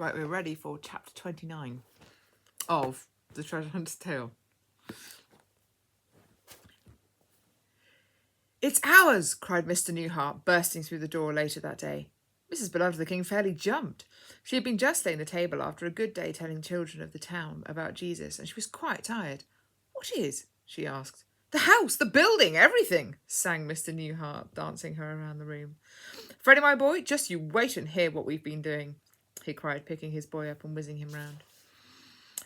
Right, we're ready for chapter 29 of The Treasure Hunter's Tale. "It's ours!" cried Mr. Newhart, bursting through the door later that day. Mrs. Beloved of the King fairly jumped. She had been just laying the table after a good day telling children of the town about Jesus, and she was quite tired. "What is?" she asked. "The house, the building, everything," sang Mr. Newhart, dancing her around the room. "Freddie, my boy, just you wait and hear what we've been doing," he cried, picking his boy up and whizzing him round.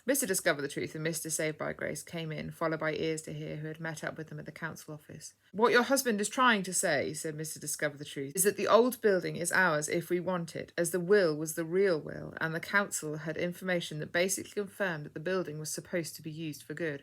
Mr. Discover the Truth and Mr. Saved by Grace came in, followed by Ears to Hear, who had met up with them at the council office. "What your husband is trying to say," said Mr. Discover the Truth, "is that the old building is ours if we want it, as the will was the real will, and the council had information that basically confirmed that the building was supposed to be used for good.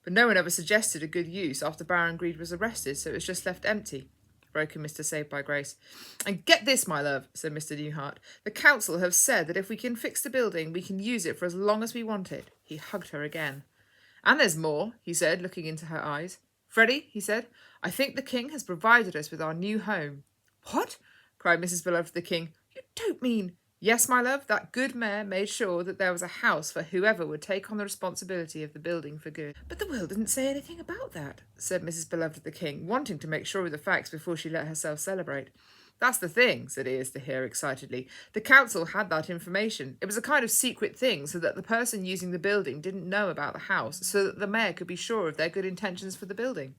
But no one ever suggested a good use after Baron Greed was arrested, so it was just left empty," broke in Mr. Saved by Grace. "And get this, my love," said Mr. Newhart. "The council have said that if we can fix the building, we can use it for as long as we want it." He hugged her again. "And there's more," he said, looking into her eyes. "Freddie," he said, "I think the king has provided us with our new home." "What?" cried Mrs. Beloved of the King. "You don't mean—" "Yes, my love, that good mayor made sure that there was a house for whoever would take on the responsibility of the building for good." "But the will didn't say anything about that," said Mrs. Beloved of the King, wanting to make sure of the facts before she let herself celebrate. "That's the thing," said Ears to Hear excitedly. "The council had that information. It was a kind of secret thing so that the person using the building didn't know about the house, so that the mayor could be sure of their good intentions for the building."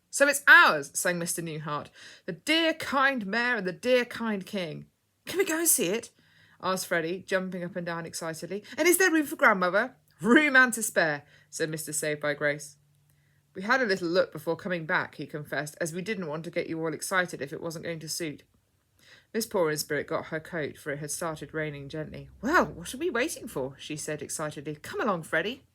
"So it's ours," sang Mr. Newhart. "The dear kind mayor and the dear kind king." "Can we go and see it?" asked Freddie, jumping up and down excitedly. "And is there room for grandmother?" "Room and to spare," said Mr. Saved by Grace. "We had a little look before coming back," he confessed, "as we didn't want to get you all excited if it wasn't going to suit." Miss Poor in Spirit got her coat, for it had started raining gently. "Well, what are we waiting for?" she said excitedly. "Come along, Freddie."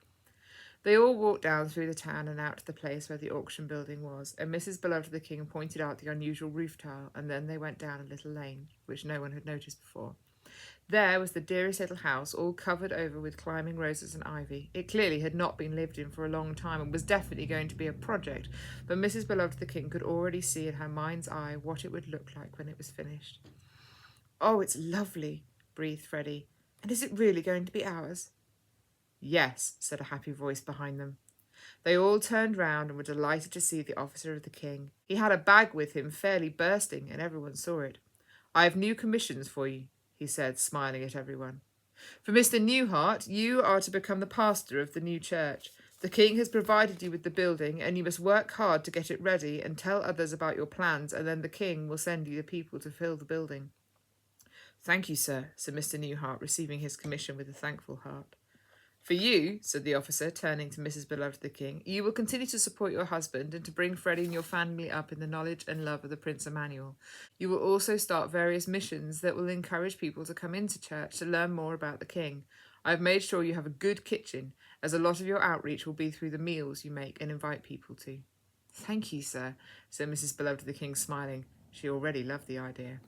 They all walked down through the town and out to the place where the auction building was, and Mrs. Beloved of the King pointed out the unusual roof tile, and then they went down a little lane, which no one had noticed before. There was the dearest little house, all covered over with climbing roses and ivy. It clearly had not been lived in for a long time and was definitely going to be a project, but Mrs. Beloved of the King could already see in her mind's eye what it would look like when it was finished. "Oh, it's lovely," breathed Freddie. "And is it really going to be ours?" "Yes," said a happy voice behind them. They all turned round and were delighted to see the officer of the king. He had a bag with him fairly bursting, and everyone saw it. "I have new commissions for you," he said, smiling at everyone. "For Mr. Newhart, you are to become the pastor of the new church. The king has provided you with the building, and you must work hard to get it ready and tell others about your plans, and then the king will send you the people to fill the building." "Thank you, sir," said Mr. Newhart, receiving his commission with a thankful heart. "For you," said the officer, turning to Mrs. Beloved of the King, "you will continue to support your husband and to bring Freddie and your family up in the knowledge and love of the Prince Emmanuel. You will also start various missions that will encourage people to come into church to learn more about the King. I have made sure you have a good kitchen, as a lot of your outreach will be through the meals you make and invite people to." "Thank you, sir," said Mrs. Beloved of the King, smiling. She already loved the idea.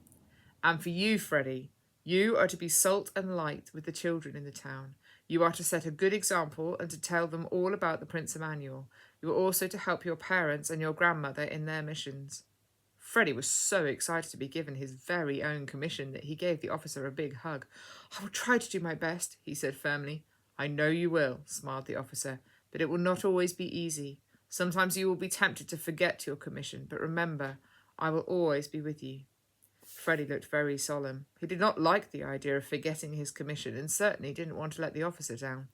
"And for you, Freddie, you are to be salt and light with the children in the town. You are to set a good example and to tell them all about the Prince Emmanuel. You are also to help your parents and your grandmother in their missions." Freddie was so excited to be given his very own commission that he gave the officer a big hug. "I will try to do my best," he said firmly. "I know you will," smiled the officer, "but it will not always be easy. Sometimes you will be tempted to forget your commission, but remember, I will always be with you." Freddie looked very solemn. He did not like the idea of forgetting his commission, and certainly didn't want to let the officer down.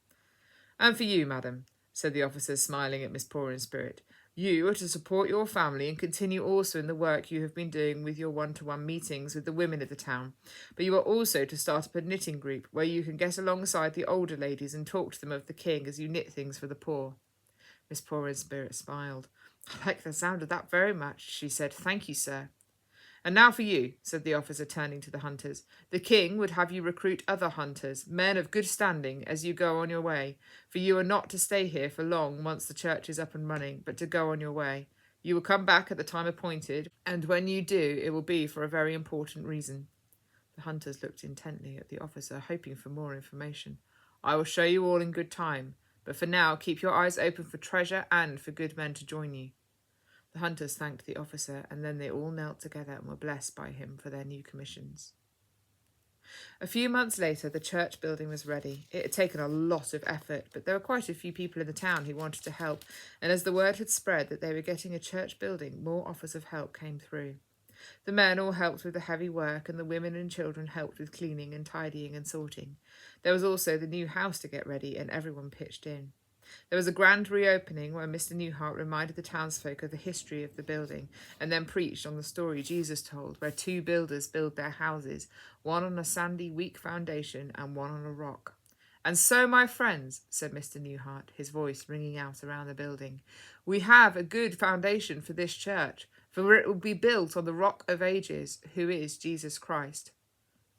"And for you, madam," said the officer, smiling at Miss Poor in Spirit, "you are to support your family and continue also in the work you have been doing with your one-to-one meetings with the women of the town. But you are also to start up a knitting group where you can get alongside the older ladies and talk to them of the king as you knit things for the poor." Miss Poor in Spirit smiled. "I like the sound of that very much," she said. "Thank you, sir." "And now for you," said the officer, turning to the hunters. "The king would have you recruit other hunters, men of good standing, as you go on your way, for you are not to stay here for long once the church is up and running, but to go on your way. You will come back at the time appointed, and when you do, it will be for a very important reason." The hunters looked intently at the officer, hoping for more information. "I will show you all in good time, but for now keep your eyes open for treasure and for good men to join you." The hunters thanked the officer, and then they all knelt together and were blessed by him for their new commissions. A few months later, the church building was ready. It had taken a lot of effort, but there were quite a few people in the town who wanted to help, and as the word had spread that they were getting a church building, more offers of help came through. The men all helped with the heavy work, and the women and children helped with cleaning and tidying and sorting. There was also the new house to get ready, and everyone pitched in. There was a grand reopening where Mr. Newhart reminded the townsfolk of the history of the building and then preached on the story Jesus told, where two builders build their houses, one on a sandy, weak foundation and one on a rock. "And so, my friends," said Mr. Newhart, his voice ringing out around the building, "we have a good foundation for this church, for it will be built on the rock of ages, who is Jesus Christ."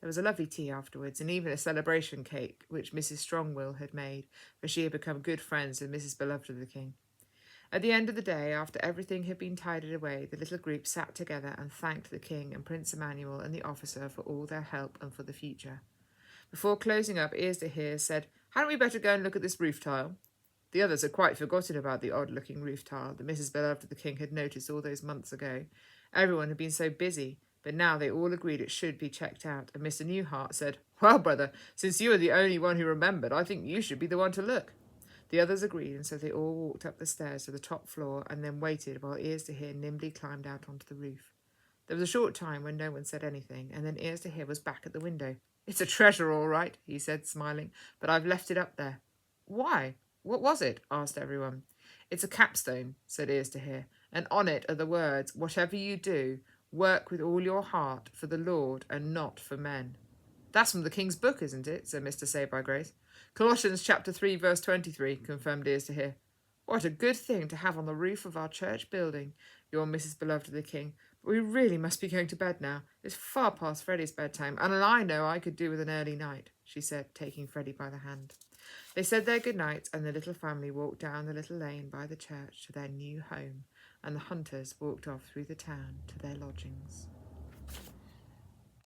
There was a lovely tea afterwards, and even a celebration cake, which Mrs. Strongwill had made, for she had become good friends with Mrs. Beloved of the King. At the end of the day, after everything had been tidied away, the little group sat together and thanked the King and Prince Emmanuel and the officer for all their help and for the future. Before closing up, Ears to Hear said, "Hadn't we better go and look at this roof tile?" The others had quite forgotten about the odd-looking roof tile that Mrs. Beloved of the King had noticed all those months ago. Everyone had been so busy, but now they all agreed it should be checked out, and Mr. Newhart said, "Well, brother, since you are the only one who remembered, I think you should be the one to look." The others agreed, and so they all walked up the stairs to the top floor and then waited while Ears to Hear nimbly climbed out onto the roof. There was a short time when no one said anything, and then Ears to Hear was back at the window. "It's a treasure, all right," he said, smiling, "but I've left it up there." "Why? What was it?" asked everyone. "It's a capstone," said Ears to Hear, "and on it are the words, 'Whatever you do, work with all your heart for the Lord and not for men.'" "That's from the King's book, isn't it?" said Mr. Saved by Grace. "Colossians chapter 3, verse 23, confirmed Ears to Hear. "What a good thing to have on the roof of our church building," yawned Mrs. Beloved of the King. "But we really must be going to bed now. It's far past Freddie's bedtime, and I know I could do with an early night," she said, taking Freddie by the hand. They said their good nights, and the little family walked down the little lane by the church to their new home, and the hunters walked off through the town to their lodgings.